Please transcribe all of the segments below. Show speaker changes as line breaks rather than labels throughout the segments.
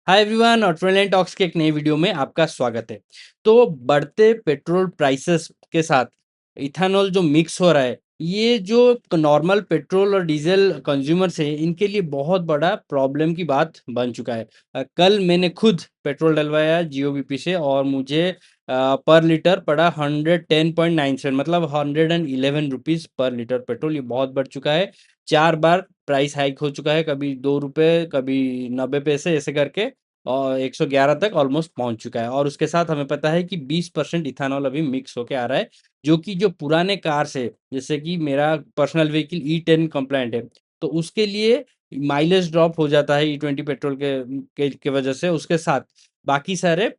Hi everyone, automobile talks के एक नई वीडियो में आपका स्वागत है। तो बढ़ते पेट्रोल प्राइसेस के साथ इथेनॉल जो मिक्स हो रहा है, ये जो नॉर्मल पेट्रोल और डीजल कंज्यूमर्स है, इनके लिए बहुत बड़ा प्रॉब्लम की बात बन चुका है। कल मैंने खुद पेट्रोल डलवाया जीओबीपी से और मुझे पर लीटर पड़ा 110.97, मतलब 111 रुपीज़ पर लीटर पेट्रोल। ये बहुत बढ़ चुका है। 4 बार प्राइस हाइक हो चुका है, कभी 2 रुपए, कभी 90 पैसे, ऐसे करके और 111 तक ऑलमोस्ट पहुंच चुका है। और उसके साथ हमें पता है कि 20% इथेनॉल अभी मिक्स होके आ रहा है, जो कि जो पुराने कार्स है, जैसे कि मेरा पर्सनल व्हीकल E10 कंप्लायंट है, तो उसके लिए माइलेज ड्रॉप हो जाता है E20 पेट्रोल के वजह से। उसके साथ बाकी सारे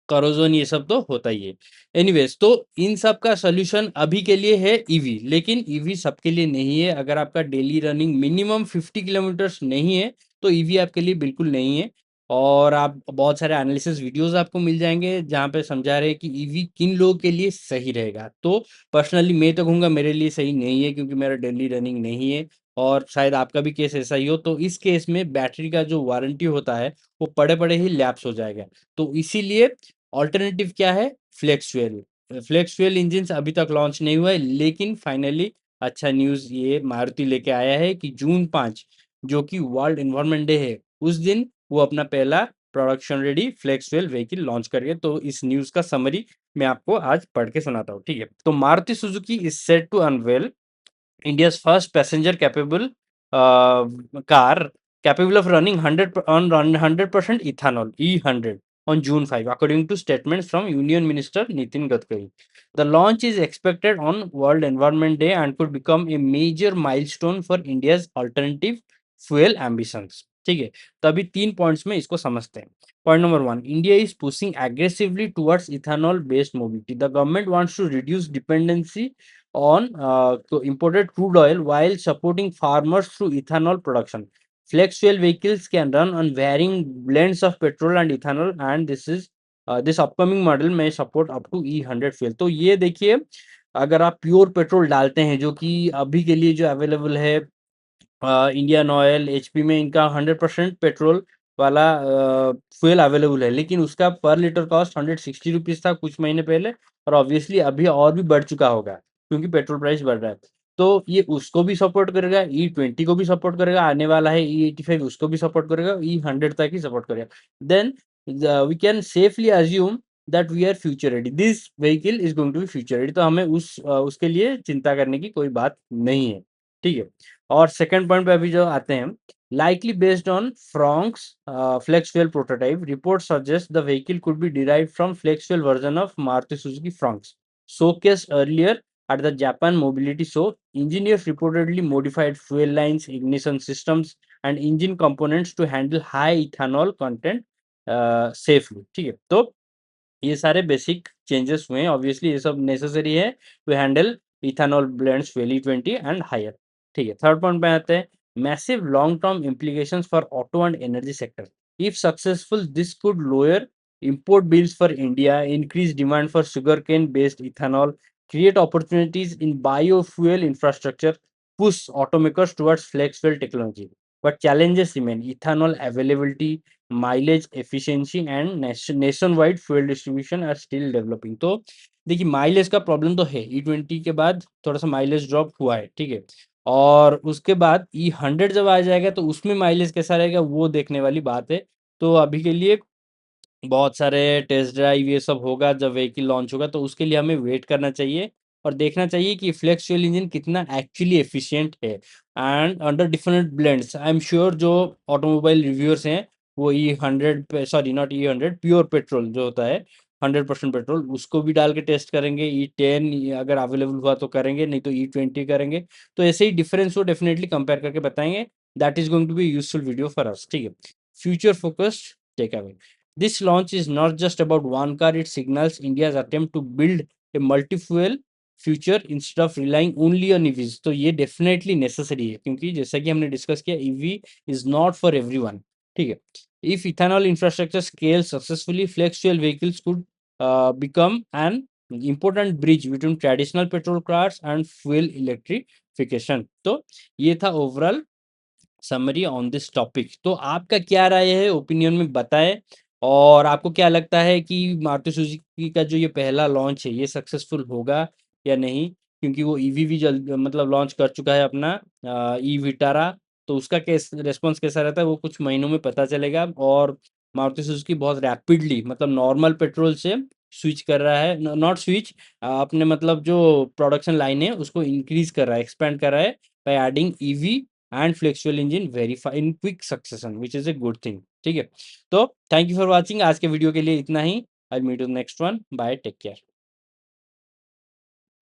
करोजन, ये सब तो होता ही है। एनीवेज, तो इन सब का सोल्यूशन अभी के लिए है ईवी, लेकिन ईवी सबके लिए नहीं है। अगर आपका डेली रनिंग मिनिमम 50 किलोमीटर्स नहीं है, तो ईवी आपके लिए बिल्कुल नहीं है। और आप बहुत सारे एनालिसिस वीडियोस आपको मिल जाएंगे जहाँ पे समझा रहे हैं कि ईवी किन लोगों के लिए सही रहेगा। तो पर्सनली मैं तो कहूँगा मेरे लिए सही नहीं है, क्योंकि मेरा डेली रनिंग नहीं है। और शायद आपका भी केस ऐसा ही हो, तो इस केस में बैटरी का जो वारंटी होता है, वो पड़े पड़े ही लैप्स हो जाएगा। तो इसीलिए ऑल्टरनेटिव क्या है? Flex fuel. Flex fuel engine अभी तक लॉन्च नहीं हुआ है, लेकिन फाइनली अच्छा न्यूज ये मारुति लेके आया है कि जून 5, जो कि वर्ल्ड एनवायरनमेंट डे है, उस दिन वो अपना पहला production ready flex fuel vehicle launch करेंगे। तो इस न्यूज का समरी मैं आपको आज पढ़ के सुनाता हूँ, ठीक है? तो Maruti Suzuki is set to unveil India's first passenger capable car capable of running 100% ethanol E100 on June 5, according to statements from Union Minister Nitin Gadkari. The launch is expected on World Environment Day and could become a major milestone for India's alternative fuel ambitions. ठीक है, तो अभी 3 points में इसको समझते हैं। Point number 1, India is pushing aggressively towards ethanol based mobility. The government wants to reduce dependency on imported crude oil while supporting farmers through ethanol production. Flex fuel vehicles can run on varying blends of petrol and ethanol, and this upcoming model may support up to E100 fuel. तो ये देखिए, अगर आप pure petrol डालते हैं, जो कि अभी के लिए जो अवेलेबल है, इंडियन ऑयल, एचपी में इनका 100% पेट्रोल वाला फ्यूल अवेलेबल है, लेकिन उसका पर लीटर कॉस्ट 160 रुपीज़ था कुछ महीने पहले, और ऑब्वियसली अभी और भी बढ़ चुका होगा, क्योंकि पेट्रोल प्राइस बढ़ रहा है। तो ये उसको भी सपोर्ट करेगा, E20 को भी सपोर्ट करेगा, आने वाला है E85 उसको भी सपोर्ट करेगा, E100 तक ही सपोर्ट करेगा। Then we can safely assume that we are future ready, this vehicle is going to be future ready. तो हमें उसके लिए चिंता करने की कोई बात नहीं है, ठीक है? और सेकंड पॉइंट पे अभी जो आते हैं, likely based on Frank's flex fuel prototype, reports suggest the vehicle could be derived from flex fuel version of Maruti Suzuki Frank's showcased earlier at the Japan Mobility Show. Engineers reportedly modified fuel lines, ignition systems, and engine components to handle high ethanol content safely. ठीक है, तो ये सारे basic changes हुए हैं। Obviously ये सब necessary है to handle ethanol blends valley 20 and higher, ठीक है? थर्ड पॉइंट पे आते हैं, massive long term implications for auto and energy sector. If successful, this could lower import bills for India, increase demand for sugarcane based ethanol, create opportunities in biofuel infrastructure, push automakers towards flex fuel technology. But challenges remain: ethanol availability, mileage efficiency and nationwide fuel distribution are still developing. तो देखिए, mileage का problem तो है, E20 के बाद थोड़ा सा mileage drop हुआ है, ठीक है? और उसके बाद E100 जब आ जाएगा, तो उसमें माइलेज कैसा रहेगा वो देखने वाली बात है। तो अभी के लिए बहुत सारे टेस्ट ड्राइव ये सब होगा जब व्हीकल लॉन्च होगा, तो उसके लिए हमें वेट करना चाहिए और देखना चाहिए कि फ्लेक्स फ्यूल इंजन कितना एक्चुअली एफिशिएंट है। And under different blends, I am sure जो ऑटोमोबाइल रिव्यूअर्स हैं, वो E100 पे, sorry not E100, pure petrol जो होता है 100% पेट्रोल, उसको भी डाल के टेस्ट करेंगे। E10 अगर अवेलेबल हुआ तो करेंगे, नहीं तो E20 करेंगे। तो ऐसे ही डिफरेंस वो डेफिनेटली कंपेयर करके बताएंगे। That is going to be useful video for us, ठीक है? Future focused take away. This launch is not just about one car, it signals India's attempt to build a multi-fuel future instead of relying only on EVs. तो ये definitely necessary है, क्योंकि जैसा कि हमने discuss किया, EV is not for everyone, ठीक है? If ethanol infrastructure scale successfully, flex fuel vehicles could become an important bridge between traditional petrol cars and fuel electrification. तो ये था overall summary on this topic. तो आपका क्या राय है, ओपिनियन में बताएं। और आपको क्या लगता है कि मारुति सुजुकी का जो ये पहला लॉन्च है ये सक्सेसफुल होगा या नहीं, क्योंकि वो ईवी भी जल्द मतलब लॉन्च कर चुका है अपना ई विटारा। तो उसका कैस रिस्पॉन्स कैसा रहता है वो कुछ महीनों में पता चलेगा। और मारुति सुजुकी बहुत रैपिडली मतलब नॉर्मल पेट्रोल से स्विच कर रहा है, नॉट स्विच, अपने मतलब जो प्रोडक्शन लाइन है उसको इंक्रीज कर रहा है, एक्सपेंड कर रहा है by adding EV and flex fuel engine verify in quick succession which is a good thing. ठीक है, तो थैंक यू फॉर वॉचिंग। आज के वीडियो के लिए इतना ही। I meet you next one, bye, take care.